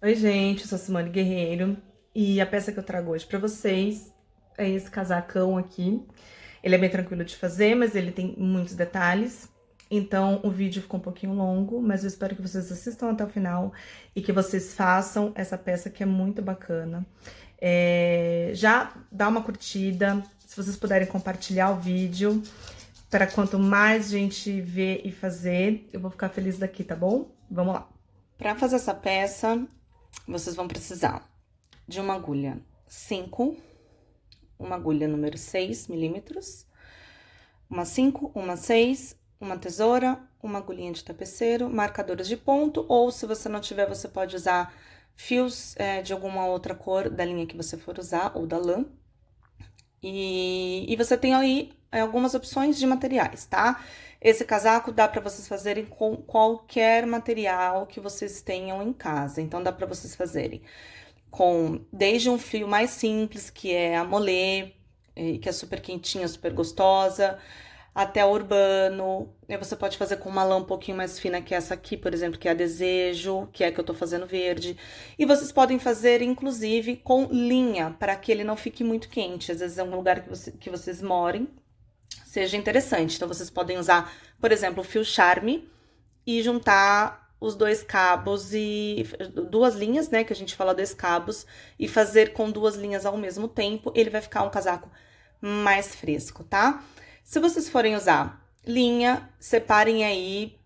Oi, gente, eu sou a Simone Guerreiro e a peça que eu trago hoje pra vocês é esse casacão aqui. Ele é bem tranquilo de fazer, mas ele tem muitos detalhes, então o vídeo ficou um pouquinho longo, mas eu espero que vocês assistam até o final e que vocês façam essa peça que é muito bacana. Já dá uma curtida, se vocês puderem compartilhar o vídeo, para quanto mais gente ver e fazer, eu vou ficar feliz daqui, tá bom? Vamos lá. Para fazer essa peça, vocês vão precisar de uma agulha 5, uma agulha número 6 milímetros, uma 5, uma 6, uma tesoura, uma agulhinha de tapeceiro, marcadores de ponto, ou se você não tiver, você pode usar fios de alguma outra cor da linha que você for usar, ou da lã. E você tem aí algumas opções de materiais, tá? Esse casaco dá para vocês fazerem com qualquer material que vocês tenham em casa. Então, dá para vocês fazerem com desde um fio mais simples, que é a molê, que é super quentinha, super gostosa, até a urbano. E você pode fazer com uma lã um pouquinho mais fina que essa aqui, por exemplo, que é a desejo, que é a que eu tô fazendo verde. E vocês podem fazer, inclusive, com linha, para que ele não fique muito quente. Às vezes é um lugar que vocês morem, seja interessante. Então, vocês podem usar, por exemplo, o fio charme e juntar os dois cabos e duas linhas, né, que a gente fala dois cabos, e fazer com duas linhas ao mesmo tempo, ele vai ficar um casaco mais fresco, tá? Se vocês forem usar linha, separem aí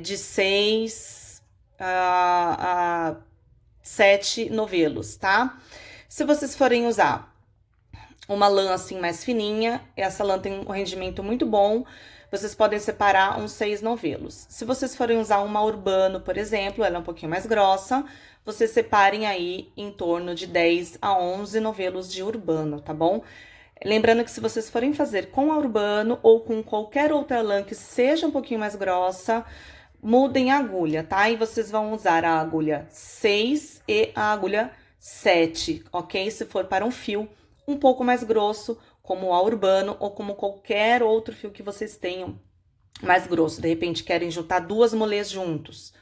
de 6 a 7 novelos, tá? Se vocês forem usar uma lã assim mais fininha, essa lã tem um rendimento muito bom, vocês podem separar uns 6 novelos. Se vocês forem usar uma urbano, por exemplo, ela é um pouquinho mais grossa, vocês separem aí em torno de 10 a 11 novelos de urbano, tá bom? Lembrando que se vocês forem fazer com a urbano ou com qualquer outra lã que seja um pouquinho mais grossa, mudem a agulha, tá? E vocês vão usar a agulha 6 e a agulha 7, ok? Se for para um fio um pouco mais grosso, como a urbano ou como qualquer outro fio que vocês tenham mais grosso. De repente, querem juntar duas molês juntas.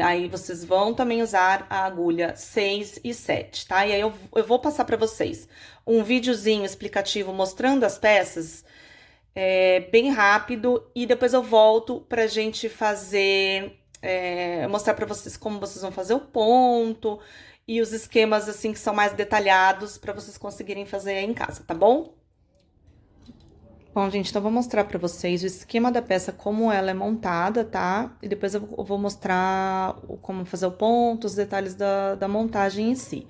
Aí vocês vão também usar a agulha 6 e 7, tá? E aí eu vou passar para vocês um videozinho explicativo mostrando as peças, bem rápido, e depois eu volto pra gente fazer, mostrar pra vocês como vocês vão fazer o ponto e os esquemas, assim, que são mais detalhados pra vocês conseguirem fazer aí em casa, tá bom? Bom, gente, então eu vou mostrar pra vocês o esquema da peça, como ela é montada, tá? E depois eu vou mostrar como fazer o ponto, os detalhes da montagem em si.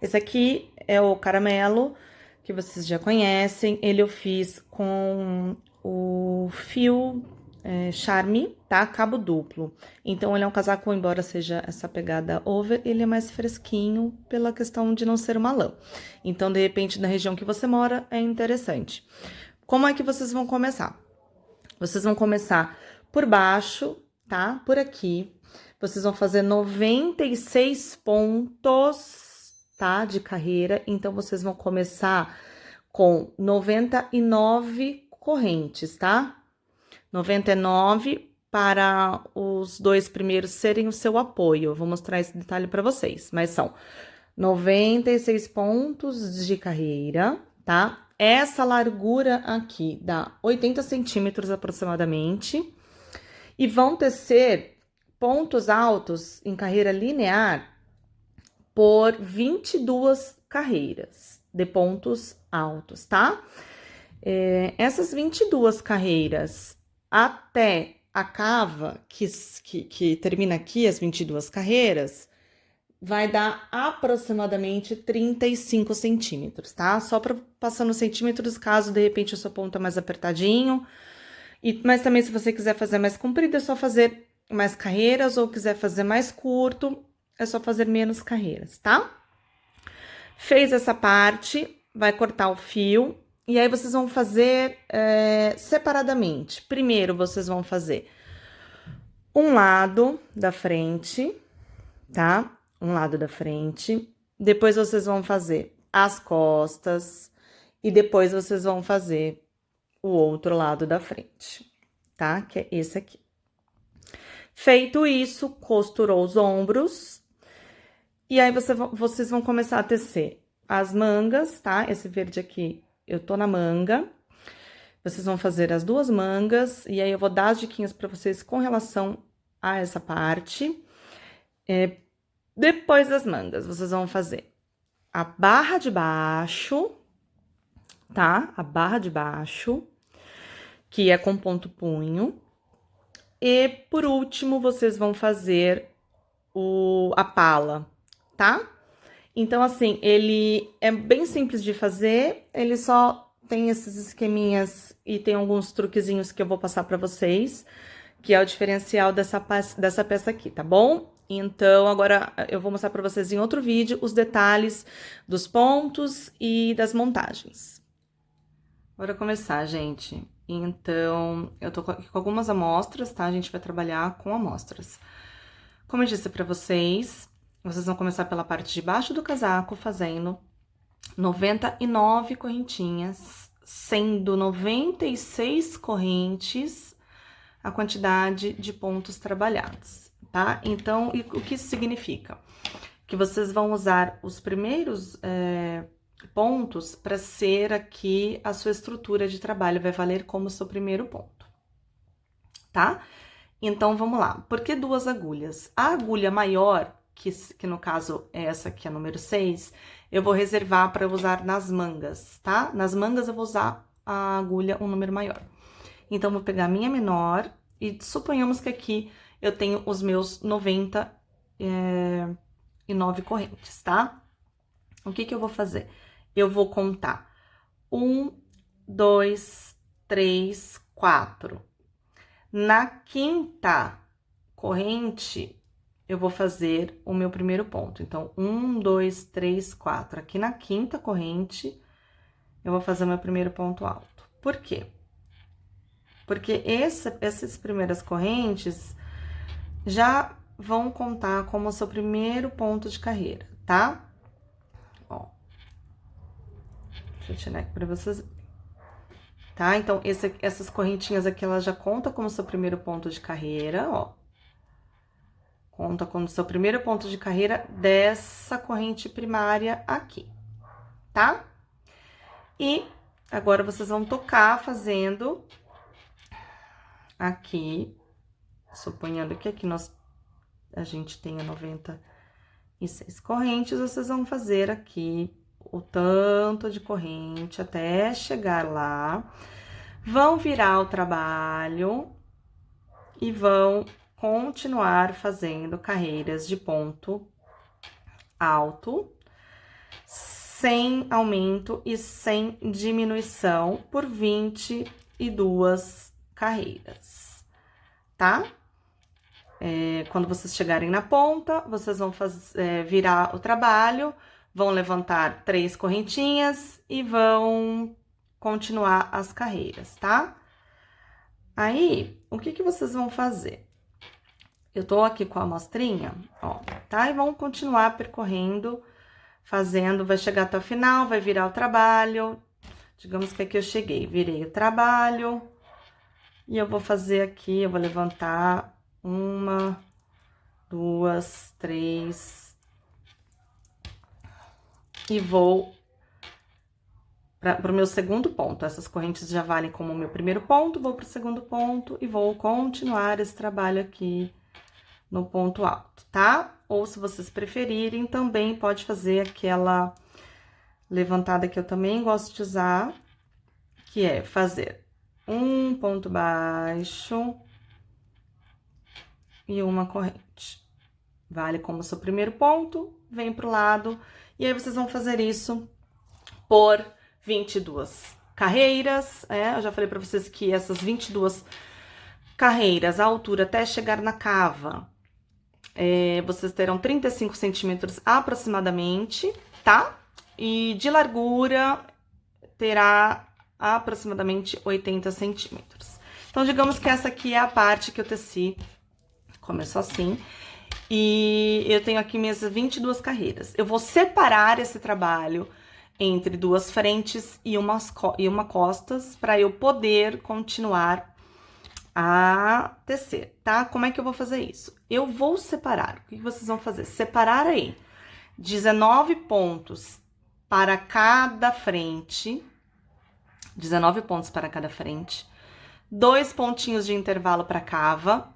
Esse aqui é o caramelo, que vocês já conhecem. Ele eu fiz com o fio Charme, tá? Cabo duplo. Então, ele é um casaco, embora seja essa pegada over, ele é mais fresquinho pela questão de não ser uma lã. Então, de repente, na região que você mora, é interessante. Como é que vocês vão começar? Vocês vão começar por baixo, tá? Por aqui. Vocês vão fazer 96 pontos, tá? De carreira. Então, vocês vão começar com 99 correntes, tá? 99 para os dois primeiros serem o seu apoio. Eu vou mostrar esse detalhe para vocês, mas são 96 pontos de carreira, tá? Essa largura aqui dá 80 centímetros aproximadamente. E vão tecer pontos altos em carreira linear por 22 carreiras de pontos altos, tá? Essas 22 carreiras até a cava, que termina aqui, as 22 carreiras, vai dar aproximadamente 35 centímetros, tá? Só para passar nos centímetros, caso de repente o seu ponto é mais apertadinho. Mas também, se você quiser fazer mais comprido, é só fazer mais carreiras, ou quiser fazer mais curto, é só fazer menos carreiras, tá? Fez essa parte, vai cortar o fio, e aí vocês vão fazer separadamente. Primeiro, vocês vão fazer um lado da frente, tá? Um lado da frente. Depois vocês vão fazer as costas e depois vocês vão fazer o outro lado da frente, tá? Que é esse aqui. Feito isso, costurou os ombros. E aí, vocês vão começar a tecer as mangas, tá? Esse verde aqui, eu tô na manga. Vocês vão fazer as 2 mangas. E aí, eu vou dar as diquinhas pra vocês com relação a essa parte. Depois das mangas, vocês vão fazer a barra de baixo, tá? A barra de baixo, que é com ponto punho. E, por último, vocês vão fazer a pala, tá? Então, assim, ele é bem simples de fazer, ele só tem esses esqueminhas e tem alguns truquezinhos que eu vou passar pra vocês, que é o diferencial dessa peça aqui, tá bom? Então, agora eu vou mostrar pra vocês em outro vídeo os detalhes dos pontos e das montagens. Bora começar, gente. Então, eu tô aqui com algumas amostras, tá? A gente vai trabalhar com amostras. Como eu disse pra vocês, vocês vão começar pela parte de baixo do casaco, fazendo 99 correntinhas, sendo 96 correntes a quantidade de pontos trabalhados, tá? Então, o que isso significa? Que vocês vão usar os primeiros pontos para ser aqui a sua estrutura de trabalho, vai valer como seu primeiro ponto, tá? Então, vamos lá. Por que 2 agulhas? A agulha maior, que no caso é essa aqui, a número 6, eu vou reservar para usar nas mangas, tá? Nas mangas eu vou usar a agulha um número maior. Então, vou pegar a minha menor e suponhamos que aqui eu tenho os meus 99 correntes, tá? O que eu vou fazer? Eu vou contar 1, 2, 3, 4. Na quinta corrente, eu vou fazer o meu primeiro ponto. Então, 1, 2, 3, 4. Aqui na quinta corrente, eu vou fazer o meu primeiro ponto alto. Por quê? Porque essas primeiras correntes já vão contar como o seu primeiro ponto de carreira, tá? Ó. Deixa eu tirar aqui pra vocês verem. Tá? Então, essas correntinhas aqui, elas já contam como seu primeiro ponto de carreira, ó. Conta como seu primeiro ponto de carreira dessa corrente primária aqui, tá? E agora, vocês vão tocar fazendo aqui, suponhando que aqui a gente tenha 96 correntes, vocês vão fazer aqui o tanto de corrente até chegar lá, vão virar o trabalho e vão continuar fazendo carreiras de ponto alto, sem aumento e sem diminuição por 22 carreiras, tá? Quando vocês chegarem na ponta, vocês vão virar o trabalho, vão levantar 3 correntinhas e vão continuar as carreiras, tá? Aí, o que vocês vão fazer? Eu tô aqui com a amostrinha, ó, tá? E vão continuar percorrendo, fazendo, vai chegar até o final, vai virar o trabalho. Digamos que aqui eu cheguei, virei o trabalho. E eu vou fazer aqui, eu vou levantar 1, 2, 3. E vou para o meu segundo ponto. Essas correntes já valem como o meu primeiro ponto, vou para o segundo ponto e vou continuar esse trabalho aqui no ponto alto, tá? Ou se vocês preferirem, também pode fazer aquela levantada que eu também gosto de usar, que é fazer um ponto baixo e uma corrente. Vale como seu primeiro ponto, vem pro lado, e aí vocês vão fazer isso por 22 carreiras, eu já falei pra vocês que essas 22 carreiras, a altura até chegar na cava, vocês terão 35 centímetros aproximadamente, tá? E de largura terá aproximadamente 80 centímetros. Então, digamos que essa aqui é a parte que eu teci, começou assim, e eu tenho aqui minhas 22 carreiras. Eu vou separar esse trabalho entre 2 frentes e uma costas, para eu poder continuar a tecer, tá? Como é que eu vou fazer isso? Eu vou separar. O que vocês vão fazer? Separar aí 19 pontos para cada frente. 19 pontos para cada frente. 2 pontinhos de intervalo para cava,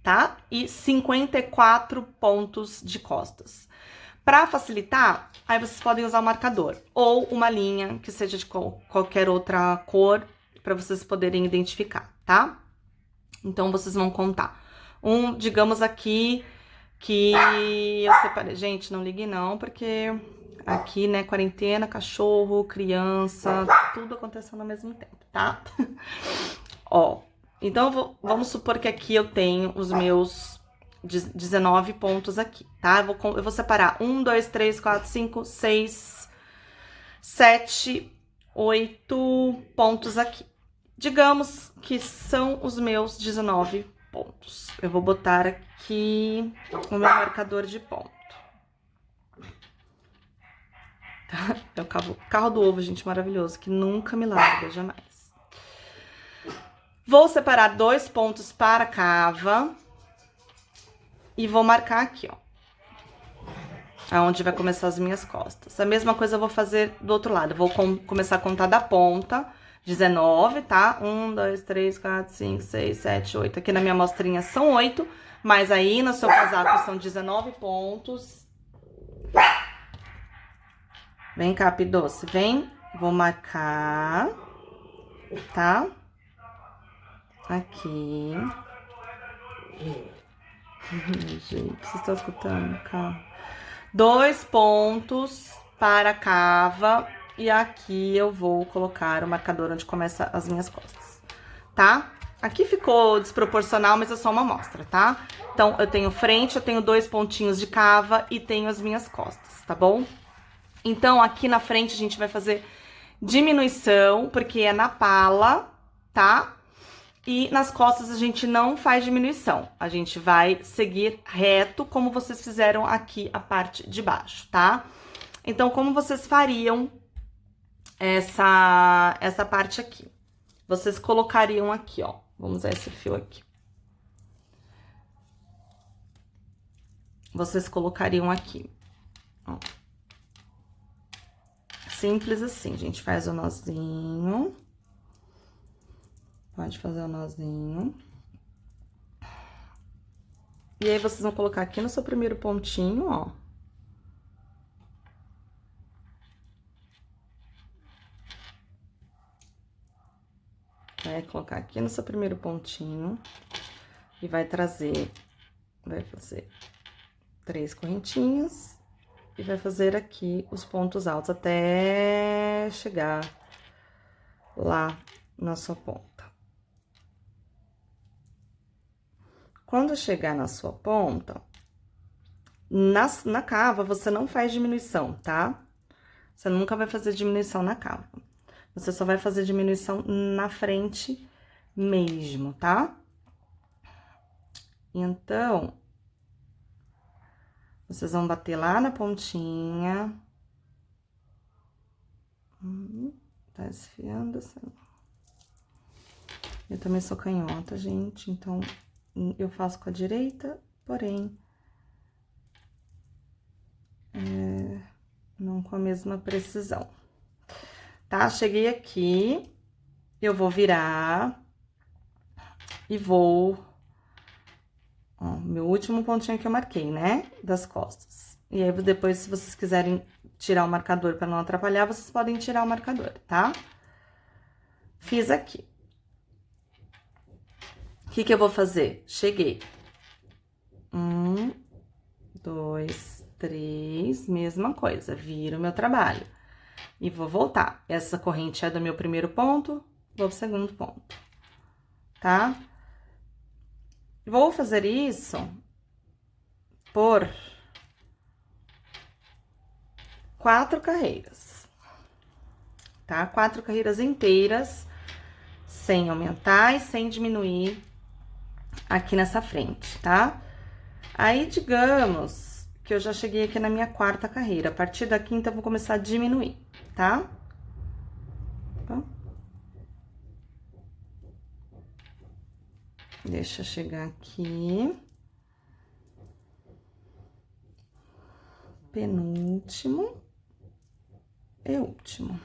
tá? E 54 pontos de costas. Para facilitar, aí vocês podem usar o marcador ou uma linha que seja de qualquer outra cor para vocês poderem identificar, tá? Então, vocês vão contar. Digamos aqui que eu separei. Gente, não ligue não, porque aqui, né, quarentena, cachorro, criança, tudo acontecendo ao mesmo tempo, tá? Ó, então vamos supor que aqui eu tenho os meus 19 pontos aqui, tá? Eu vou separar 1, 2, 3, 4, 5, 6, 7, 8 pontos aqui. Digamos que são os meus 19 pontos. Eu vou botar aqui o meu marcador de ponto. Tá? É o carro do ovo, gente, maravilhoso, que nunca me larga, jamais. Vou separar 2 pontos para cava e vou marcar aqui, ó. Aonde vai começar as minhas costas. A mesma coisa eu vou fazer do outro lado. Eu vou começar a contar da ponta. 19, tá? 1, 2, 3, 4, 5, 6, 7, 8. Aqui na minha amostrinha são 8, mas aí no seu casaco são 19 pontos. Vem cá, Pidoce, vem. Vou marcar, tá? Aqui. Gente, vocês estão escutando? Calma. 2 pontos para a cava. E aqui eu vou colocar o marcador onde começa as minhas costas, tá? Aqui ficou desproporcional, mas é só uma amostra, tá? Então, eu tenho frente, eu tenho 2 pontinhos de cava e tenho as minhas costas, tá bom? Então, aqui na frente a gente vai fazer diminuição, porque é na pala, tá? E nas costas a gente não faz diminuição. A gente vai seguir reto, como vocês fizeram aqui a parte de baixo, tá? Então, como vocês fariam essa parte aqui? Vocês colocariam aqui, ó. Vamos usar esse fio aqui. Vocês colocariam aqui, ó. Simples assim, gente. Faz o nozinho. Pode fazer o nozinho. E aí, vocês vão colocar aqui no seu primeiro pontinho, ó. Vai colocar aqui no seu primeiro pontinho. E vai fazer 3 correntinhas. E vai fazer aqui os pontos altos até chegar lá na sua ponta. Quando chegar na sua ponta, na cava você não faz diminuição, tá? Você nunca vai fazer diminuição na cava. Você só vai fazer diminuição na frente mesmo, tá? Então, vocês vão bater lá na pontinha. Tá esfriando assim. Eu também sou canhota, gente, então eu faço com a direita, porém, não com a mesma precisão. Tá? Cheguei aqui, eu vou virar e vou... Ó, meu último pontinho que eu marquei, né? Das costas. E aí, depois, se vocês quiserem tirar o marcador pra não atrapalhar, vocês podem tirar o marcador, tá? Fiz aqui. O que eu vou fazer? Cheguei. 1, 2, 3, mesma coisa. Viro o meu trabalho. E vou voltar. Essa corrente é do meu primeiro ponto, vou pro segundo ponto, tá? Vou fazer isso por 4 carreiras, tá? 4 carreiras inteiras, sem aumentar e sem diminuir aqui nessa frente, tá? Aí, digamos que eu já cheguei aqui na minha 4ª carreira. A partir da 5ª, eu vou começar a diminuir, tá? Deixa eu chegar aqui. Penúltimo e último.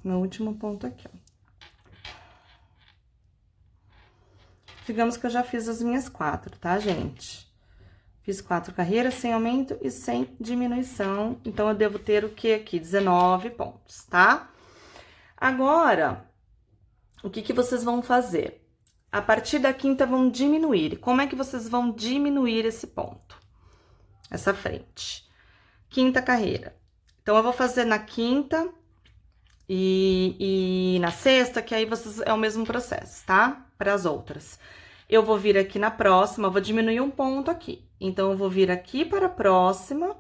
Meu último ponto aqui, ó. Digamos que eu já fiz as minhas 4, tá, gente? Fiz 4 carreiras sem aumento e sem diminuição. Então, eu devo ter o que aqui? 19 pontos, tá? Agora, o que vocês vão fazer? A partir da quinta, vão diminuir. Como é que vocês vão diminuir esse ponto? Essa frente. Quinta carreira. Então, eu vou fazer na quinta e na sexta, que aí vocês é o mesmo processo, tá? Para as outras. Eu vou vir aqui na próxima, vou diminuir um ponto aqui. Então, eu vou vir aqui para a próxima.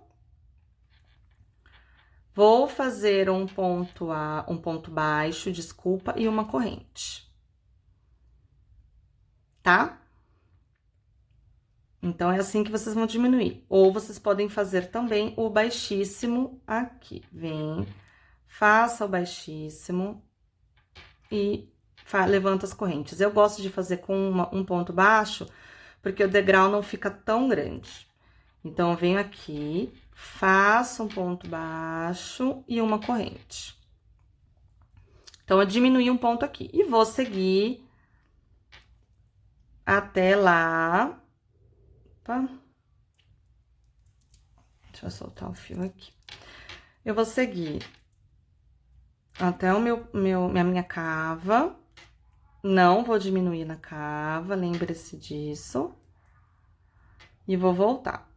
Vou fazer um ponto baixo, desculpa, e uma corrente. Tá? Então, é assim que vocês vão diminuir. Ou vocês podem fazer também o baixíssimo aqui. Vem, faça o baixíssimo e levanta as correntes. Eu gosto de fazer com um ponto baixo, porque o degrau não fica tão grande. Então, eu venho aqui, faço um ponto baixo e uma corrente. Então, eu diminui um ponto aqui. E vou seguir até lá. Opa. Deixa eu soltar o fio aqui. Eu vou seguir até a minha cava. Não vou diminuir na cava, lembre-se disso. E vou voltar.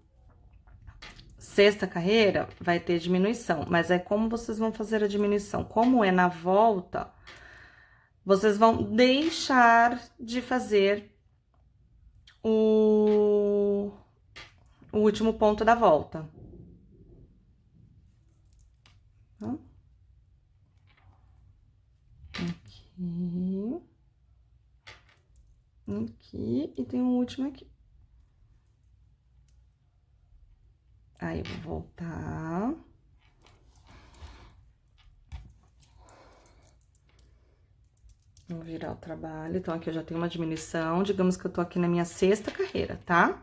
Sexta carreira vai ter diminuição, mas é como vocês vão fazer a diminuição. Como é na volta, vocês vão deixar de fazer o último ponto da volta. Aqui. Aqui, e tem um último aqui. Aí, eu vou voltar. Vou virar o trabalho. Então, aqui eu já tenho uma diminuição. Digamos que eu tô aqui na minha sexta carreira, tá?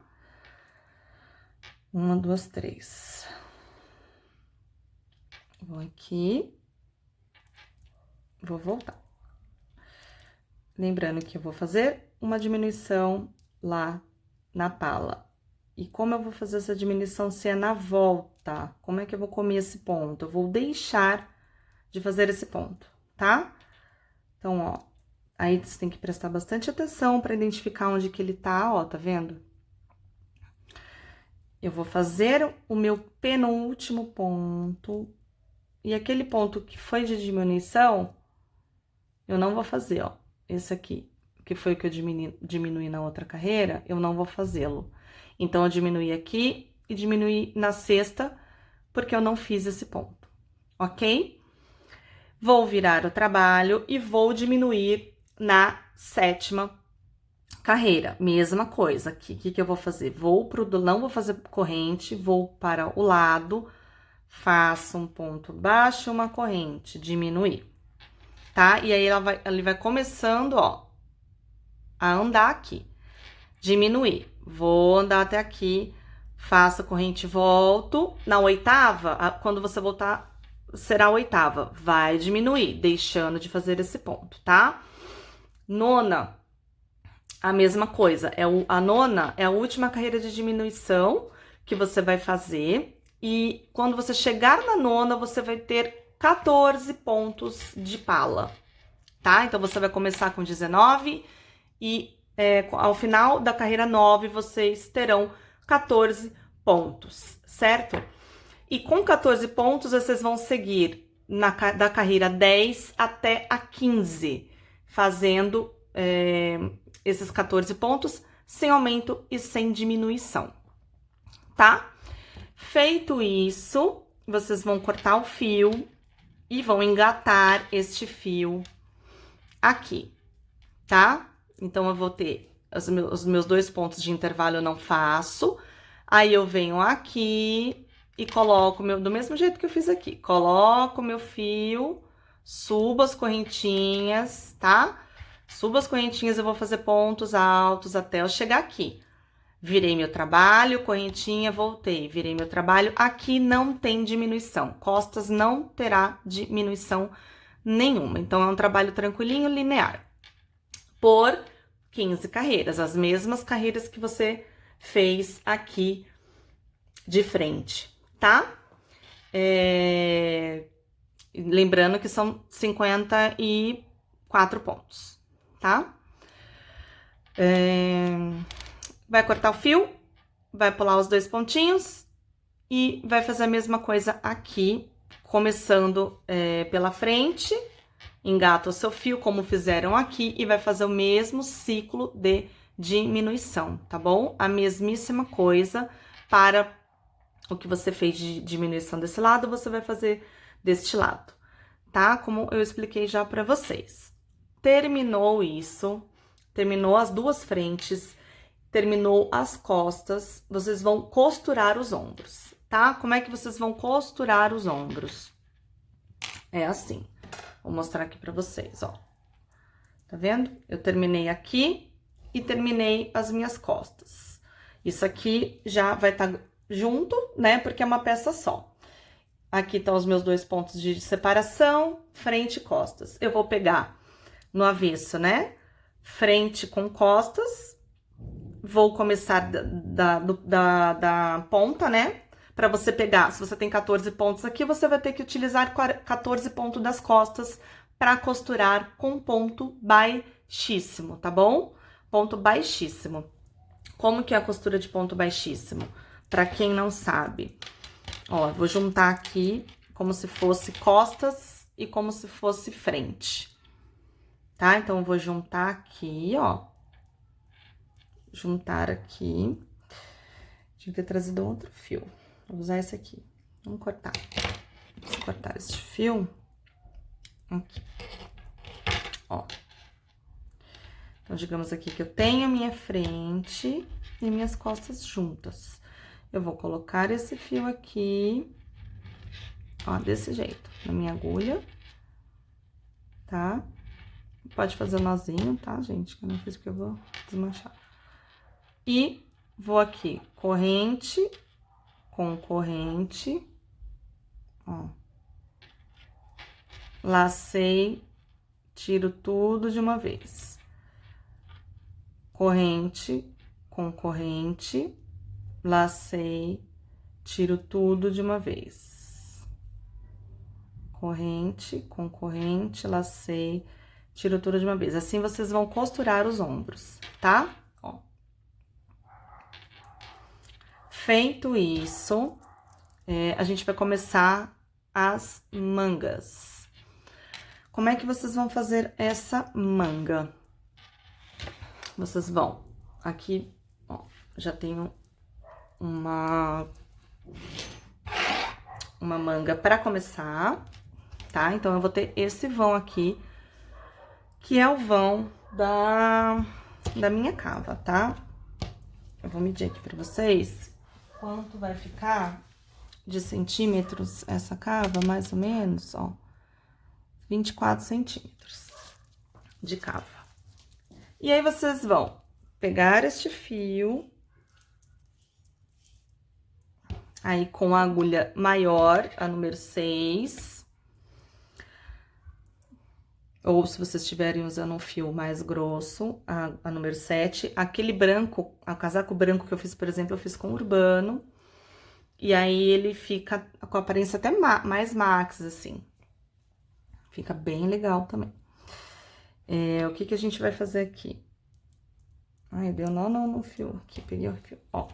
1, 2, 3. Vou aqui. Vou voltar. Lembrando que eu vou fazer uma diminuição lá na pala. E como eu vou fazer essa diminuição se é na volta? Como é que eu vou comer esse ponto? Eu vou deixar de fazer esse ponto, tá? Então, ó, aí você tem que prestar bastante atenção para identificar onde que ele tá, ó, tá vendo? Eu vou fazer o meu penúltimo ponto. E aquele ponto que foi de diminuição, eu não vou fazer, ó. Esse aqui, que foi o que eu diminui na outra carreira, eu não vou fazê-lo. Então, eu diminuí aqui e diminuí na sexta, porque eu não fiz esse ponto, ok? Vou virar o trabalho e vou diminuir na sétima carreira. Mesma coisa aqui. O que eu vou fazer? Não vou fazer corrente, vou para o lado, faço um ponto baixo, uma corrente, diminuir, tá? E aí, ele vai começando, ó, a andar aqui. Diminuir. Vou andar até aqui, faço a corrente, volto. Na oitava, quando você voltar, será a oitava. Vai diminuir, deixando de fazer esse ponto, tá? Nona, a mesma coisa. A nona é a última carreira de diminuição que você vai fazer. E quando você chegar na nona, você vai ter 14 pontos de pala, tá? Então, você vai começar com 19 e ao final da carreira 9, vocês terão 14 pontos, certo? E com 14 pontos, vocês vão seguir da carreira 10 até a 15, fazendo esses 14 pontos sem aumento e sem diminuição, tá? Feito isso, vocês vão cortar o fio e vão engatar este fio aqui, tá? Então, eu vou ter os meus 2 pontos de intervalo, eu não faço. Aí, eu venho aqui e coloco do mesmo jeito que eu fiz aqui. Coloco meu fio, subo as correntinhas, tá? Subo as correntinhas, eu vou fazer pontos altos até eu chegar aqui. Virei meu trabalho, correntinha, voltei. Virei meu trabalho. Aqui não tem diminuição. Costas não terá diminuição nenhuma. Então, é um trabalho tranquilinho, linear. Por 15 carreiras. As mesmas carreiras que você fez aqui de frente, tá? Lembrando que são 54 pontos, tá? Vai cortar o fio, vai pular os 2 pontinhos e vai fazer a mesma coisa aqui, começando pela frente, engata o seu fio como fizeram aqui e vai fazer o mesmo ciclo de diminuição, tá bom? A mesmíssima coisa para o que você fez de diminuição desse lado, você vai fazer deste lado, tá? Como eu expliquei já para vocês. Terminou isso, terminou as 2 frentes, terminou as costas, vocês vão costurar os ombros, tá? Como é que vocês vão costurar os ombros? É assim. Vou mostrar aqui pra vocês, ó. Tá vendo? Eu terminei aqui e terminei as minhas costas. Isso aqui já vai estar junto, né? Porque é uma peça só. Aqui estão os meus 2 pontos de separação, frente e costas. Eu vou pegar no avesso, né? Frente com costas. Vou começar da ponta, né? Pra você pegar, se você tem 14 pontos aqui, você vai ter que utilizar 14 pontos das costas pra costurar com ponto baixíssimo, tá bom? Ponto baixíssimo. Como que é a costura de ponto baixíssimo? Pra quem não sabe. Ó, vou juntar aqui como se fosse costas e como se fosse frente. Tá? Então, eu vou juntar aqui, ó. Juntar aqui. Tinha que ter trazido outro fio. Vou usar esse aqui. Vamos cortar. Vamos cortar esse fio. Aqui. Ó. Então, digamos aqui que eu tenho a minha frente e minhas costas juntas. Eu vou colocar esse fio aqui, ó, desse jeito, na minha agulha, tá? Pode fazer nozinho, tá, gente? Que eu não fiz porque eu vou desmanchar. E vou aqui, corrente com corrente, ó. Lacei, tiro tudo de uma vez. Corrente com corrente, lacei, tiro tudo de uma vez. Corrente com corrente, lacei, tiro tudo de uma vez. Assim, vocês vão costurar os ombros, tá? Ó. Feito isso, a gente vai começar as mangas. Como é que vocês vão fazer essa manga? Vocês vão, aqui, ó, já tenho uma manga pra começar, tá? Então, eu vou ter esse vão aqui, que é o vão da minha cava, tá? Eu vou medir aqui pra vocês quanto vai ficar de centímetros essa cava, mais ou menos, ó. 24 centímetros de cava. E aí, vocês vão pegar este fio, aí com a agulha maior, a número 6, ou se vocês estiverem usando um fio mais grosso, a número 7, aquele branco, o casaco branco que eu fiz, por exemplo, eu fiz com urbano, e aí ele fica com a aparência até mais max, assim. Fica bem legal também. O que a gente vai fazer aqui? Ai, deu nó no fio aqui, peguei o fio, ó.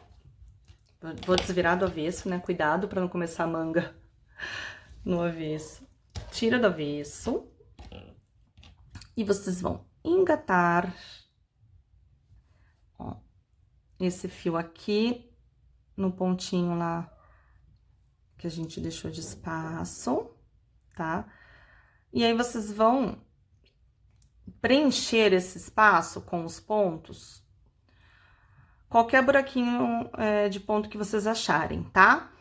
Vou desvirar do avesso, né? Cuidado pra não começar a manga no avesso. Tira do avesso. E vocês vão engatar, ó, esse fio aqui no pontinho lá que a gente deixou de espaço, tá? E aí, vocês vão preencher esse espaço com os pontos, qualquer buraquinho de ponto que vocês acharem, tá?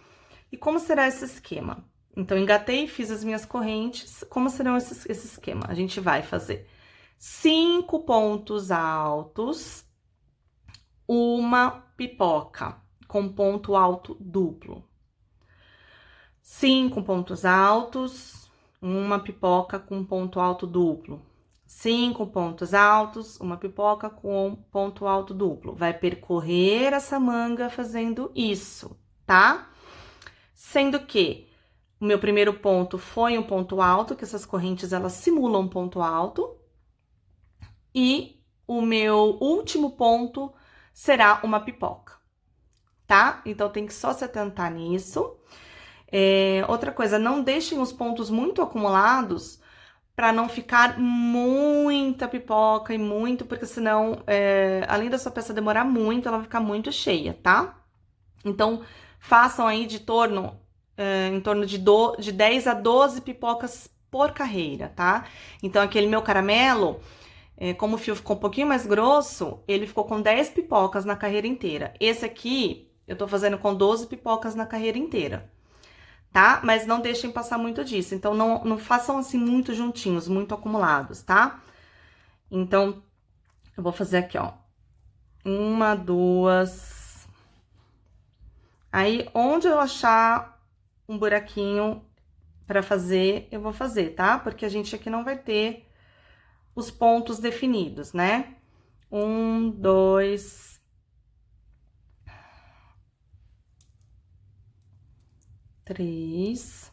E como será esse esquema? Então, engatei, fiz as minhas correntes, como serão esse esquema? A gente vai fazer 5 pontos altos, uma pipoca com ponto alto duplo. 5 pontos altos, uma pipoca com ponto alto duplo. 5 pontos altos, uma pipoca com ponto alto duplo. Vai percorrer essa manga fazendo isso, tá? Sendo que o meu primeiro ponto foi um ponto alto, que essas correntes elas simulam um ponto alto. E o meu último ponto será uma pipoca, tá? Então tem que só se atentar nisso. Outra coisa, não deixem os pontos muito acumulados para não ficar muita pipoca e muito, porque senão, além da sua peça demorar muito, ela vai ficar muito cheia, tá? Então, façam aí em torno de 10 a 12 pipocas por carreira, tá? Então, aquele meu caramelo, como o fio ficou um pouquinho mais grosso, ele ficou com 10 pipocas na carreira inteira. Esse aqui, eu tô fazendo com 12 pipocas na carreira inteira, tá? Mas não deixem passar muito disso. Então, não façam assim muito juntinhos, muito acumulados, tá? Então, eu vou fazer aqui, ó. 1, 2. Aí, onde eu achar um buraquinho pra fazer, eu vou fazer, tá? Porque a gente aqui não vai ter os pontos definidos, né? 1, 2, 3.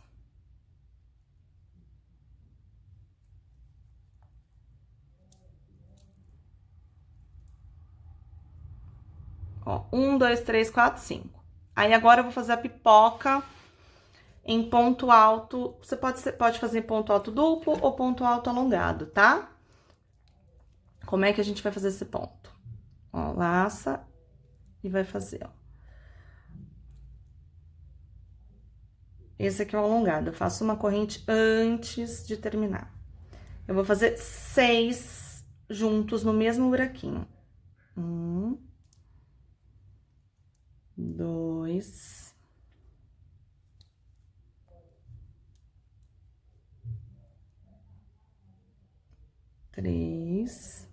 Ó, 1, 2, 3, 4, 5. Aí, agora eu vou fazer a pipoca em ponto alto. Você pode fazer ponto alto duplo ou ponto alto alongado, tá? Como é que a gente vai fazer esse ponto? Ó, laça e vai fazer, ó. Esse aqui é o alongado. Eu faço uma corrente antes de terminar. Eu vou fazer 6 juntos no mesmo buraquinho. 1, 2, 3.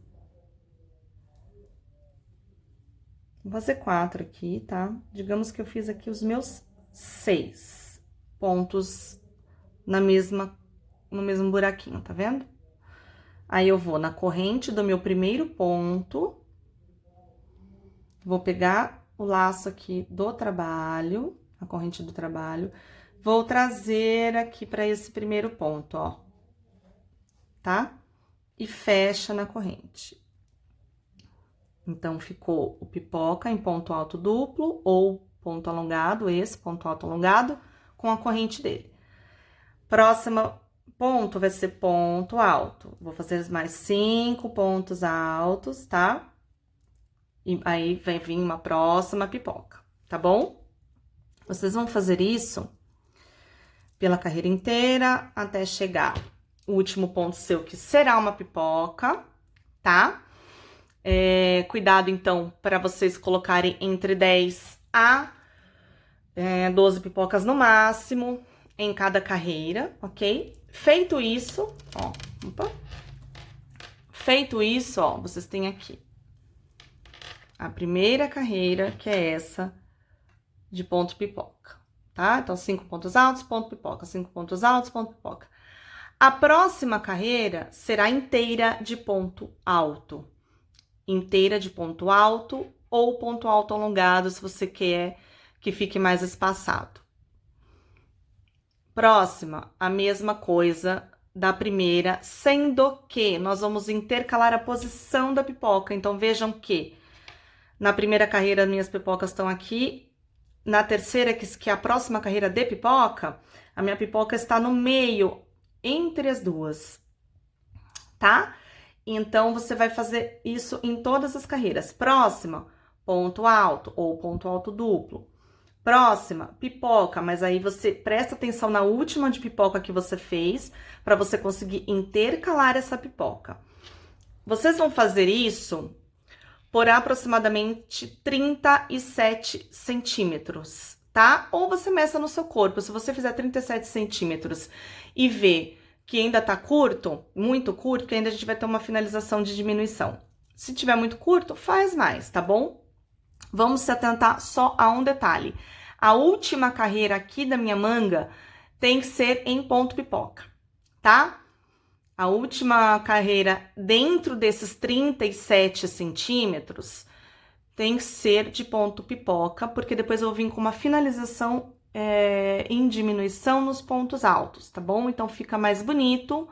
Vou fazer 4 aqui, tá? Digamos que eu fiz aqui os meus 6 pontos no mesmo buraquinho, tá vendo? Aí, eu vou na corrente do meu primeiro ponto, vou pegar o laço aqui do trabalho, a corrente do trabalho, vou trazer aqui pra esse primeiro ponto, ó, tá? E fecha na corrente. Então, ficou o pipoca em ponto alto duplo ou ponto alongado, esse ponto alto alongado, com a corrente dele. Próximo ponto vai ser ponto alto. Vou fazer mais 5 pontos altos, tá? E aí, vai vir uma próxima pipoca, tá bom? Vocês vão fazer isso pela carreira inteira até chegar o último ponto seu, que será uma pipoca, tá? Cuidado, então, para vocês colocarem entre 10 a 12 pipocas no máximo em cada carreira, ok? Feito isso, ó, opa. Feito isso, ó, vocês têm aqui a primeira carreira, que é essa de ponto pipoca, tá? Então, 5 pontos altos, ponto pipoca, 5 pontos altos, ponto pipoca. A próxima carreira será inteira de ponto alto. Inteira de ponto alto ou ponto alto alongado, se você quer que fique mais espaçado. Próxima, a mesma coisa da primeira, sendo que nós vamos intercalar a posição da pipoca. Então, vejam que na primeira carreira, minhas pipocas estão aqui. Na terceira, que é a próxima carreira de pipoca, a minha pipoca está no meio, entre as duas, tá? Então, você vai fazer isso em todas as carreiras. Próxima, ponto alto ou ponto alto duplo. Próxima, pipoca, mas aí você presta atenção na última de pipoca que você fez, para você conseguir intercalar essa pipoca. Vocês vão fazer isso por aproximadamente 37 centímetros, tá? Ou você meça no seu corpo. Se você fizer 37 centímetros e ver que ainda tá curto, muito curto, que ainda a gente vai ter uma finalização de diminuição. Se tiver muito curto, faz mais, tá bom? Vamos se atentar só a um detalhe. A última carreira aqui da minha manga tem que ser em ponto pipoca, tá? A última carreira dentro desses 37 centímetros tem que ser de ponto pipoca, porque depois eu vou vir com uma finalização em diminuição nos pontos altos, tá bom? Então fica mais bonito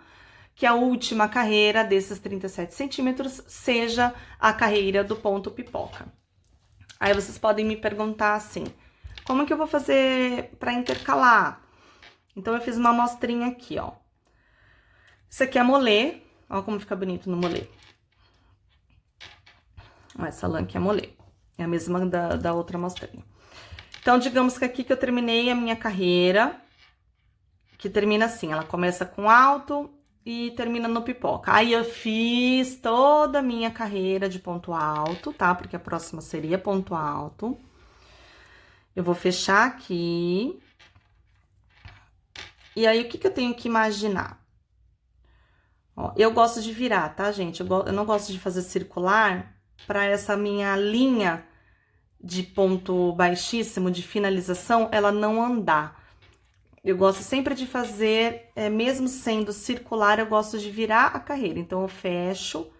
que a última carreira desses 37 centímetros seja a carreira do ponto pipoca. Aí vocês podem me perguntar assim, como é que eu vou fazer para intercalar? Então eu fiz uma amostrinha aqui, ó. Isso aqui é molê, ó como fica bonito no molê. Essa lã aqui é molê, é a mesma da outra amostrinha. Então, digamos que aqui que eu terminei a minha carreira, que termina assim, ela começa com alto e termina no pipoca. Aí eu fiz toda a minha carreira de ponto alto, tá? Porque a próxima seria ponto alto. Eu vou fechar aqui. E aí, o que eu tenho que imaginar? Ó, eu gosto de virar, tá, gente? Eu não gosto de fazer circular para essa minha linha de ponto baixíssimo, de finalização, ela não andar. Eu gosto sempre de fazer, mesmo sendo circular, eu gosto de virar a carreira. Então, eu fecho,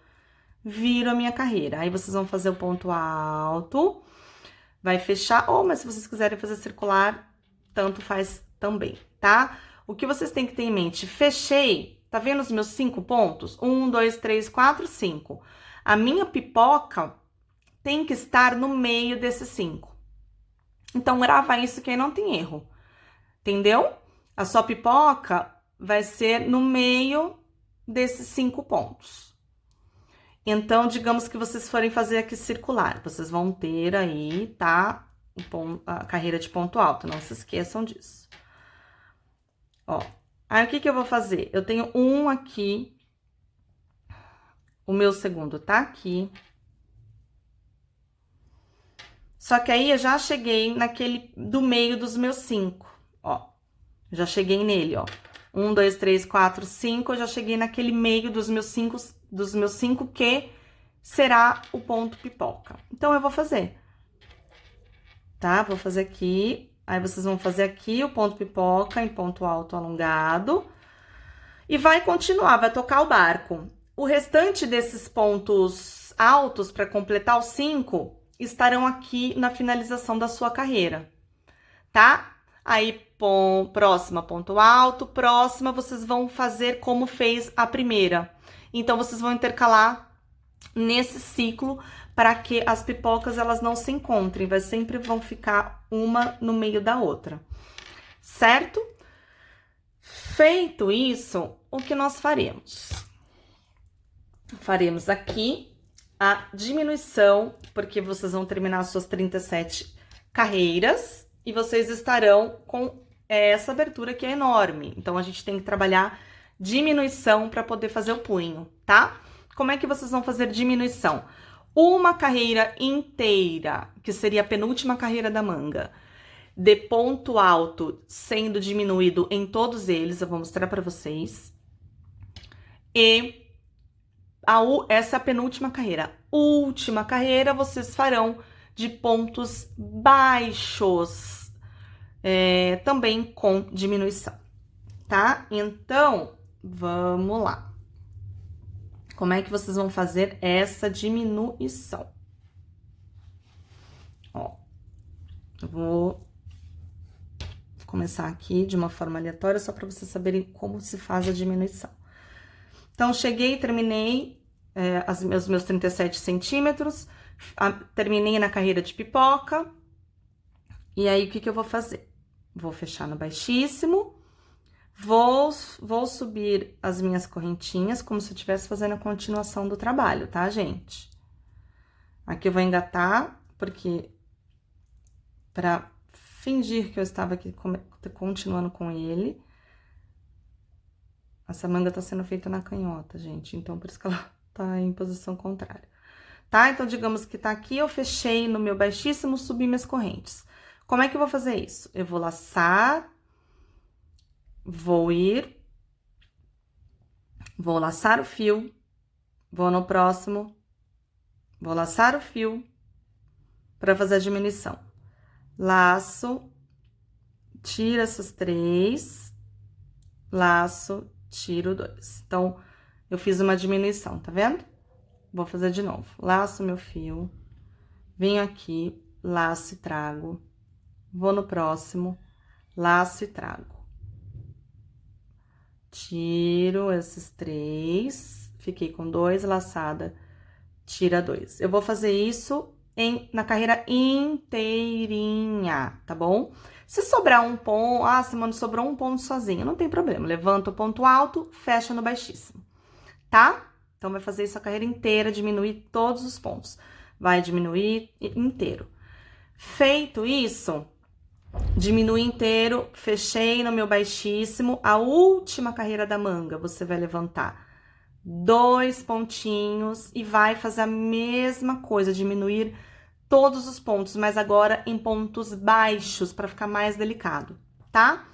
viro a minha carreira. Aí, vocês vão fazer o ponto alto, vai fechar, ou, mas se vocês quiserem fazer circular, tanto faz também, tá? O que vocês têm que ter em mente? Fechei, tá vendo os meus 5 pontos? 1, 2, 3, 4, 5. A minha pipoca tem que estar no meio desses 5. Então, grava isso que aí não tem erro. Entendeu? A sua pipoca vai ser no meio desses 5 pontos. Então, digamos que vocês forem fazer aqui circular. Vocês vão ter aí, tá? A carreira de ponto alto. Não se esqueçam disso. Ó. Aí, o que eu vou fazer? Eu tenho um aqui. O meu segundo tá aqui. Só que aí eu já cheguei naquele do meio dos meus 5, ó. Já cheguei nele, ó. 1, 2, 3, 4, 5, eu já cheguei naquele meio dos meus 5 que será o ponto pipoca. Então, eu vou fazer, tá? Vou fazer aqui, aí vocês vão fazer aqui o ponto pipoca em ponto alto alongado. E vai continuar, vai tocar o barco. O restante desses pontos altos, para completar os 5, estarão aqui na finalização da sua carreira, tá? Aí, próxima, ponto alto, próxima, vocês vão fazer como fez a primeira. Então, vocês vão intercalar nesse ciclo para que as pipocas, elas não se encontrem, sempre vão ficar uma no meio da outra, certo? Feito isso, o que nós faremos? Faremos aqui a diminuição, porque vocês vão terminar as suas 37 carreiras e vocês estarão com essa abertura que é enorme. Então, a gente tem que trabalhar diminuição para poder fazer o punho, tá? Como é que vocês vão fazer diminuição? Uma carreira inteira, que seria a penúltima carreira da manga, de ponto alto sendo diminuído em todos eles, eu vou mostrar para vocês. E essa é a penúltima carreira. Última carreira, vocês farão de pontos baixos, também com diminuição, tá? Então, vamos lá. Como é que vocês vão fazer essa diminuição? Ó, eu vou começar aqui de uma forma aleatória, só para vocês saberem como se faz a diminuição. Então, cheguei, terminei os meus 37 centímetros, terminei na carreira de pipoca, e aí, o que eu vou fazer? Vou fechar no baixíssimo, vou subir as minhas correntinhas, como se eu estivesse fazendo a continuação do trabalho, tá, gente? Aqui eu vou engatar, porque para fingir que eu estava aqui continuando com ele. Essa manga tá sendo feita na canhota, gente, então por isso que ela tá em posição contrária. Tá? Então, digamos que tá aqui, eu fechei no meu baixíssimo, subi minhas correntes. Como é que eu vou fazer isso? Eu vou laçar, vou ir, Vou laçar o fio, vou no próximo, vou laçar o fio para fazer a diminuição. Laço, tiro essas 3, laço, tiro 2. Então, eu fiz uma diminuição, tá vendo? Vou fazer de novo. Laço meu fio, venho aqui, laço e trago, vou no próximo, laço e trago. Tiro esses 3, fiquei com 2, laçada, tira 2. Eu vou fazer isso na carreira inteirinha, tá bom? Se sobrar um ponto, Simone, sobrou um ponto sozinha, não tem problema. Levanta o ponto alto, fecha no baixíssimo, tá? Então, vai fazer isso a carreira inteira, diminuir todos os pontos. Vai diminuir inteiro. Feito isso, diminui inteiro, fechei no meu baixíssimo, a última carreira da manga, você vai levantar 2 pontinhos e vai fazer a mesma coisa, diminuir todos os pontos, mas agora em pontos baixos, para ficar mais delicado, tá?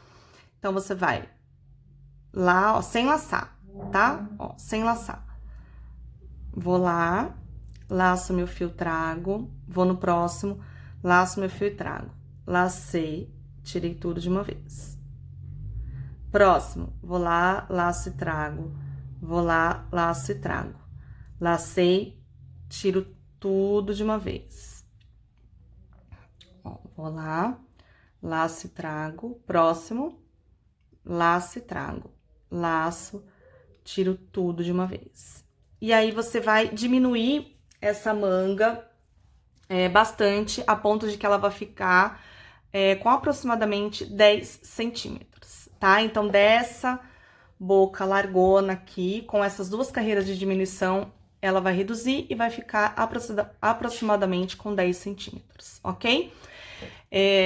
Então, você vai lá, ó, sem laçar, tá? Ó, sem laçar. Vou lá, laço meu fio, trago, vou no próximo, laço meu fio e trago. Lacei, tirei tudo de uma vez. Próximo, vou lá, laço e trago, vou lá, laço e trago. Lacei, tiro tudo de uma vez. Ó, vou lá, laço e trago, próximo, laço e trago, laço, tiro tudo de uma vez. E aí, você vai diminuir essa manga bastante, a ponto de que ela vai ficar com aproximadamente 10 centímetros, tá? Então, dessa boca largona aqui, com essas 2 carreiras de diminuição, ela vai reduzir e vai ficar aproximadamente com 10 centímetros, ok?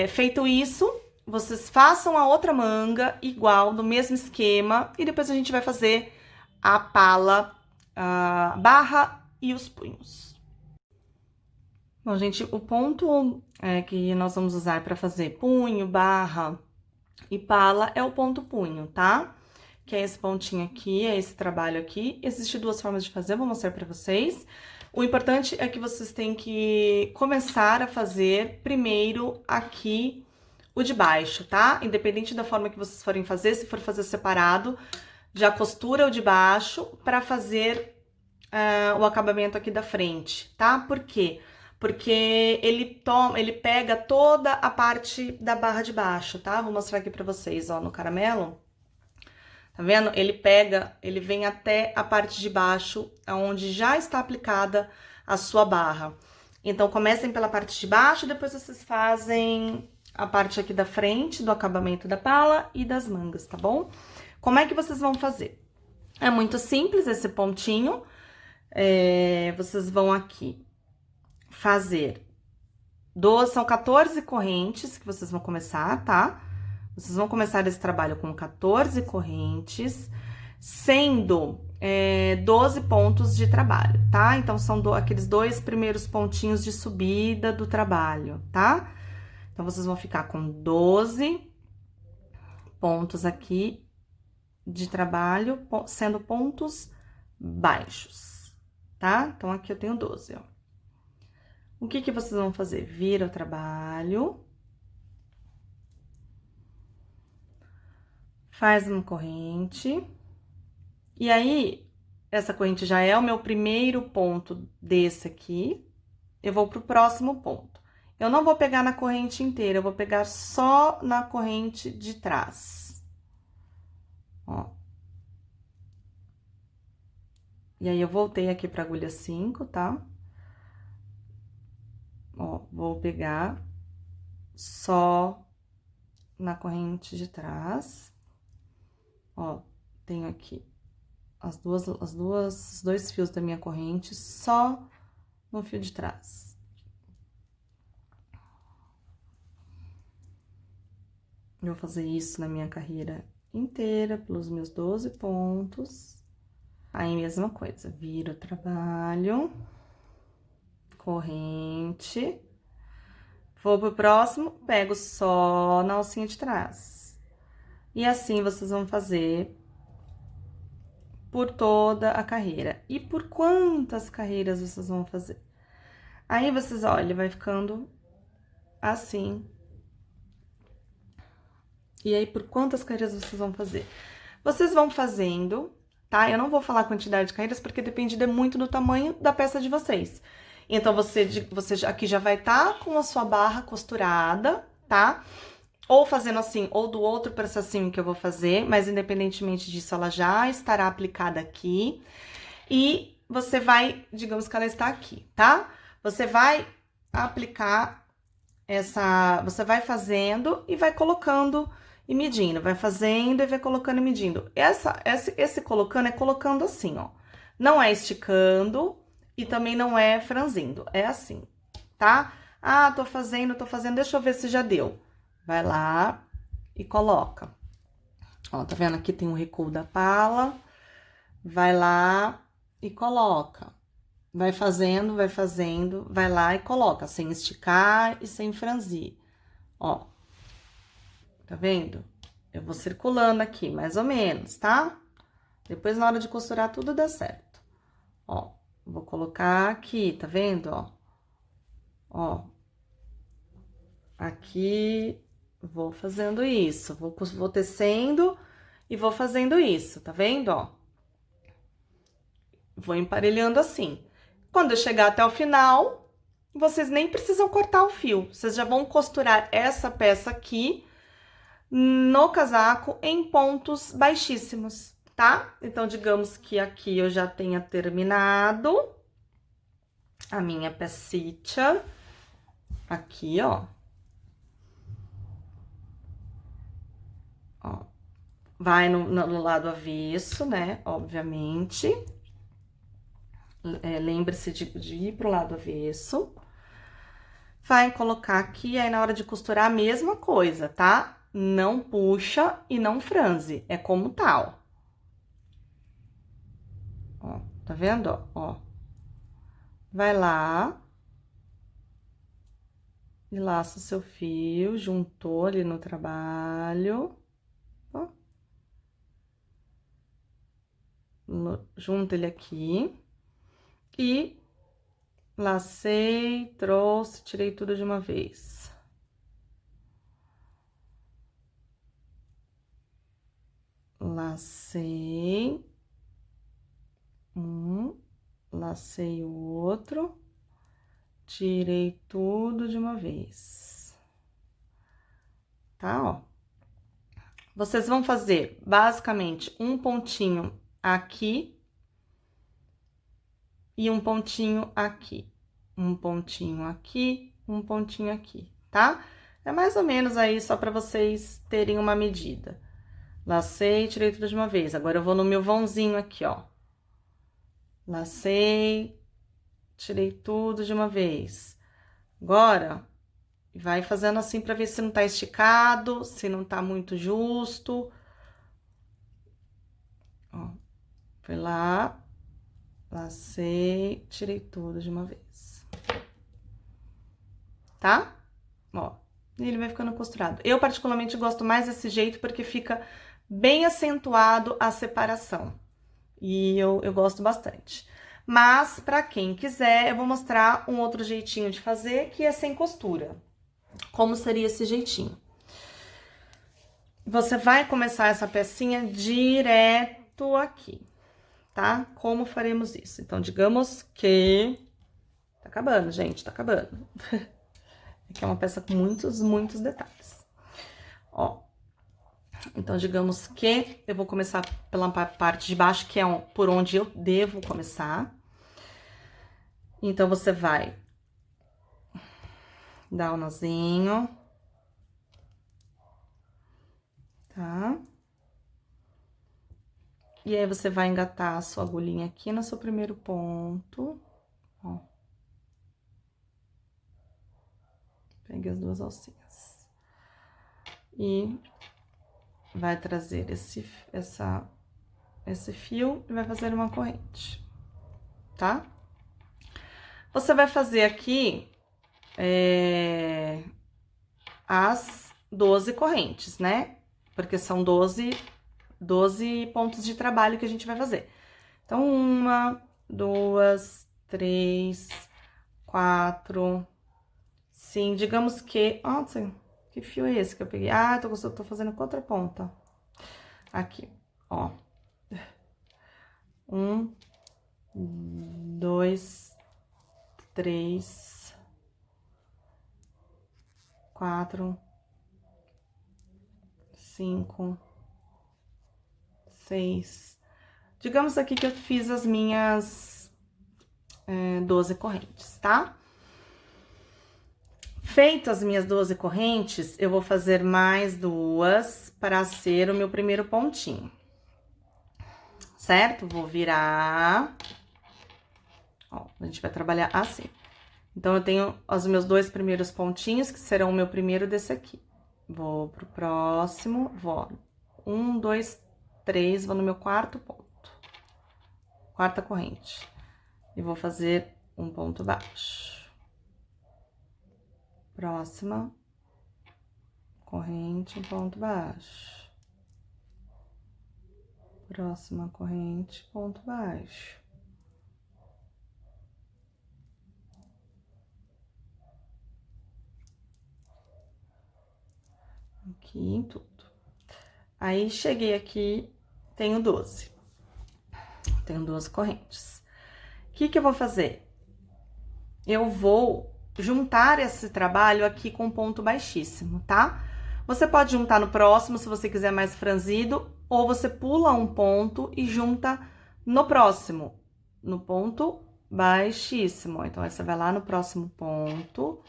Feito isso, vocês façam a outra manga igual, no mesmo esquema, e depois a gente vai fazer a pala, a barra e os punhos. Bom, gente, o ponto que nós vamos usar para fazer punho, barra e pala é o ponto punho, tá? Que é esse pontinho aqui, é esse trabalho aqui. Existem 2 formas de fazer, vou mostrar para vocês. O importante é que vocês têm que começar a fazer primeiro aqui o de baixo, tá? Independente da forma que vocês forem fazer, se for fazer separado, já costura o de baixo para fazer o acabamento aqui da frente, tá? Por quê? Porque ele pega toda a parte da barra de baixo, tá? Vou mostrar aqui pra vocês, ó, no caramelo. Tá vendo? Ele vem até a parte de baixo, onde já está aplicada a sua barra. Então, comecem pela parte de baixo, depois vocês fazem a parte aqui da frente, do acabamento da pala e das mangas, tá bom? Como é que vocês vão fazer? É muito simples esse pontinho. Vocês vão aqui fazer são 14 correntes que vocês vão começar, tá? Vocês vão começar esse trabalho com 14 correntes, sendo 12 pontos de trabalho, tá? Então, são aqueles 2 primeiros pontinhos de subida do trabalho, tá? Então, vocês vão ficar com 12 pontos aqui de trabalho, sendo pontos baixos, tá? Então, aqui eu tenho 12, ó. O que vocês vão fazer? Vira o trabalho, faz uma corrente, e aí, essa corrente já é o meu primeiro ponto desse aqui, eu vou pro próximo ponto. Eu não vou pegar na corrente inteira, eu vou pegar só na corrente de trás. Ó. E aí, eu voltei aqui pra agulha 5, tá? Ó, vou pegar só na corrente de trás. Ó, tenho aqui os 2 fios da minha corrente só no fio de trás. Eu vou fazer isso na minha carreira inteira, pelos meus 12 pontos. Aí, mesma coisa, viro o trabalho, corrente, vou pro próximo, pego só na alcinha de trás. E assim, vocês vão fazer por toda a carreira. E por quantas carreiras vocês vão fazer? Aí vocês, olha, vai ficando assim. E aí, por quantas carreiras vocês vão fazer? Vocês vão fazendo, tá? Eu não vou falar a quantidade de carreiras, porque depende muito do tamanho da peça de vocês. Então, você aqui já vai estar com a sua barra costurada, tá? Ou fazendo assim, ou do outro processinho que eu vou fazer, mas independentemente disso, ela já estará aplicada aqui. E você vai, digamos que ela está aqui, tá? Você vai aplicar você vai fazendo e vai colocando e medindo, vai fazendo e vai colocando e medindo. Esse colocando é colocando assim, ó. Não é esticando e também não é franzindo, é assim, tá? Ah, tô fazendo, deixa eu ver se já deu. Vai lá e coloca. Ó, tá vendo? Aqui tem um recuo da pala. Vai lá e coloca. Vai fazendo, vai lá e coloca, sem esticar e sem franzir. Ó, tá vendo? Eu vou circulando aqui, mais ou menos, tá? Depois, na hora de costurar, tudo dá certo. Ó, vou colocar aqui, tá vendo, ó? Ó. Aqui, vou fazendo isso. Vou tecendo e vou fazendo isso, tá vendo, ó? Vou emparelhando assim. Quando eu chegar até o final, vocês nem precisam cortar o fio. Vocês já vão costurar essa peça aqui no casaco em pontos baixíssimos, tá? Então, digamos que aqui eu já tenha terminado a minha pecinha. Aqui, ó. Ó. Vai no lado avesso, né? Obviamente. Lembre-se de ir pro lado avesso. Vai colocar aqui, aí na hora de costurar a mesma coisa, tá? Não puxa e não franze, é como tal. Ó, tá vendo, ó? Vai lá. E laça o seu fio, juntou ali no trabalho. Ó. Junta ele aqui. E lacei, trouxe, tirei tudo de uma vez. Lacei lacei o outro, tirei tudo de uma vez, tá? Ó. Vocês vão fazer basicamente um pontinho aqui e um pontinho aqui, um pontinho aqui, um pontinho aqui, tá? É mais ou menos aí só para vocês terem uma medida. Lacei, tirei tudo de uma vez. Agora eu vou no meu vãozinho aqui, ó. Lacei, tirei tudo de uma vez. Agora, vai fazendo assim pra ver se não tá esticado, se não tá muito justo. Ó, foi lá, lacei, tirei tudo de uma vez. Tá? Ó, e ele vai ficando costurado. Eu, particularmente, gosto mais desse jeito porque fica bem acentuado a separação. E eu gosto bastante. Mas, pra quem quiser, eu vou mostrar um outro jeitinho de fazer, que é sem costura. Como seria esse jeitinho? Você vai começar essa pecinha direto aqui, tá? Como faremos isso? Então, digamos que... Tá acabando, gente, tá acabando. Aqui é uma peça com muitos detalhes. Ó. Então, digamos que eu vou começar pela parte de baixo, que é por onde eu devo começar. Então, você vai dar um nozinho. Tá? E aí, você vai engatar a sua agulhinha aqui no seu primeiro ponto. Ó. Pegue as duas alcinhas. E vai trazer esse fio e vai fazer uma corrente, tá? Você vai fazer aqui as 12 correntes, né? Porque são 12 pontos de trabalho que a gente vai fazer. Então, 1, 2, 3, 4, sim, digamos que... Nossa, que fio é esse que eu peguei? Ah, tô fazendo com outra ponta. Aqui, ó. 1, 2, 3, 4, 5, 6. Digamos aqui que eu fiz as minhas 12 correntes, tá? Feito as minhas 12 correntes, eu vou fazer mais 2 para ser o meu primeiro pontinho. Certo? Vou virar. Ó, a gente vai trabalhar assim. Então, eu tenho os meus 2 primeiros pontinhos, que serão o meu primeiro desse aqui. Vou pro próximo, vou 1, 2, 3, vou no meu quarto ponto. Quarta corrente. E vou fazer um ponto baixo. Próxima corrente, um ponto baixo. Próxima corrente, ponto baixo. Aqui em tudo. Aí, cheguei aqui, tenho 12. Tenho 12 correntes. O que eu vou fazer? Eu vou juntar esse trabalho aqui com ponto baixíssimo, tá? Você pode juntar no próximo, se você quiser mais franzido, ou você pula um ponto e junta no próximo, no ponto baixíssimo. Então, aí você vai lá no próximo ponto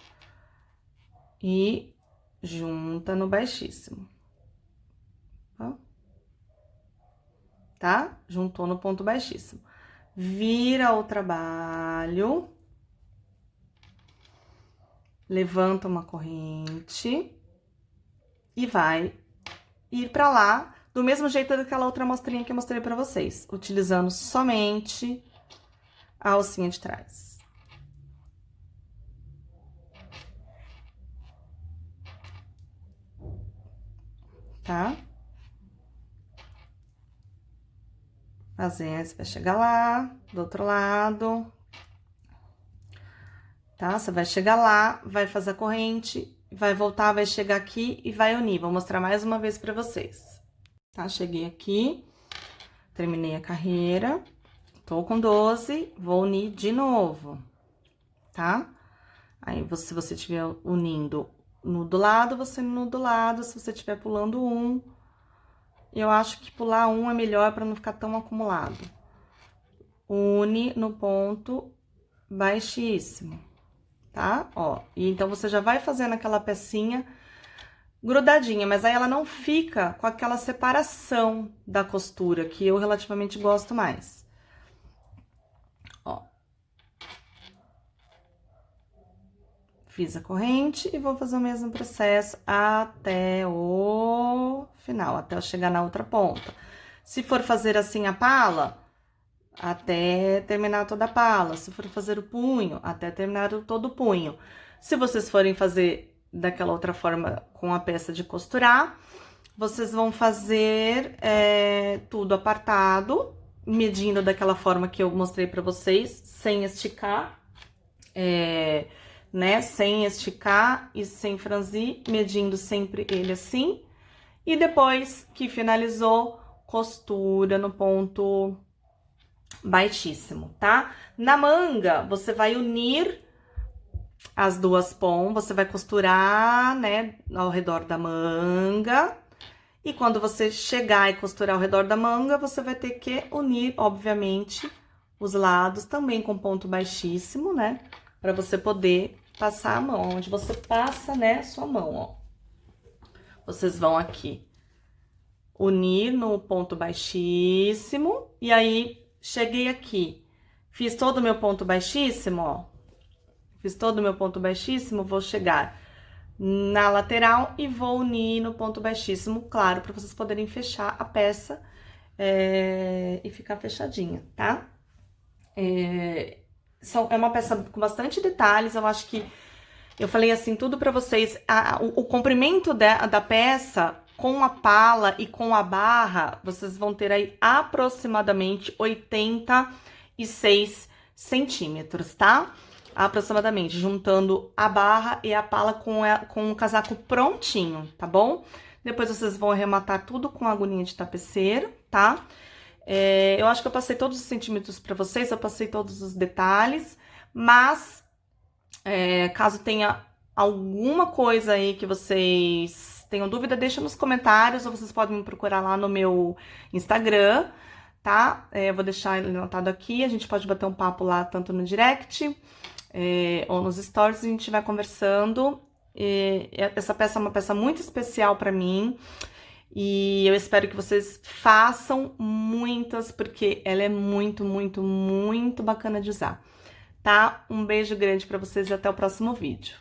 e junta no baixíssimo. Tá? Juntou no ponto baixíssimo. Vira o trabalho. Levanta uma corrente. E vai ir pra lá, do mesmo jeito daquela outra amostrinha que eu mostrei pra vocês. Utilizando somente a alcinha de trás. Tá? Você vai chegar lá, do outro lado. Tá? Você vai chegar lá, vai fazer a corrente, vai voltar, vai chegar aqui e vai unir. Vou mostrar mais uma vez pra vocês. Tá? Cheguei aqui, terminei a carreira, tô com 12, vou unir de novo, tá? Aí, se você estiver unindo no do lado, você no do lado, se você estiver pulando um, eu acho que pular um é melhor para não ficar tão acumulado. Une no ponto baixíssimo, tá? Ó, e então você já vai fazendo aquela pecinha grudadinha, mas aí ela não fica com aquela separação da costura, que eu relativamente gosto mais. Ó. Fiz a corrente e vou fazer o mesmo processo até o final, até eu chegar na outra ponta. Se for fazer assim a pala, até terminar toda a pala. Se for fazer o punho, até terminar todo o punho. Se vocês forem fazer daquela outra forma com a peça de costurar, vocês vão fazer tudo apartado, medindo daquela forma que eu mostrei pra vocês, sem esticar, né? Sem esticar e sem franzir, medindo sempre ele assim. E depois que finalizou, costura no ponto baixíssimo, tá? Na manga, você vai unir as duas pontas, você vai costurar, né, ao redor da manga. E quando você chegar e costurar ao redor da manga, você vai ter que unir, obviamente, os lados também com ponto baixíssimo, né? Pra você poder passar a mão, onde você passa, né, sua mão, ó. Vocês vão aqui unir no ponto baixíssimo, e aí, cheguei aqui, fiz todo o meu ponto baixíssimo, ó. Fiz todo o meu ponto baixíssimo, vou chegar na lateral e vou unir no ponto baixíssimo, claro, para vocês poderem fechar a peça e ficar fechadinha, tá? É uma peça com bastante detalhes, eu acho que eu falei assim tudo para vocês. O comprimento da peça Com a pala e com a barra, vocês vão ter aí aproximadamente 86 centímetros, tá? Aproximadamente, juntando a barra e a pala com o casaco prontinho, tá bom? Depois vocês vão arrematar tudo com a agulhinha de tapeceiro, tá? Eu acho que eu passei todos os centímetros pra vocês, eu passei todos os detalhes, mas caso tenha alguma coisa aí que vocês tenham dúvida, deixa nos comentários, ou vocês podem me procurar lá no meu Instagram, tá? Eu vou deixar ele anotado aqui, a gente pode bater um papo lá, tanto no direct ou nos stories, a gente vai conversando. Essa peça é uma peça muito especial pra mim, e eu espero que vocês façam muitas, porque ela é muito, muito, muito bacana de usar, tá? Um beijo grande pra vocês e até o próximo vídeo.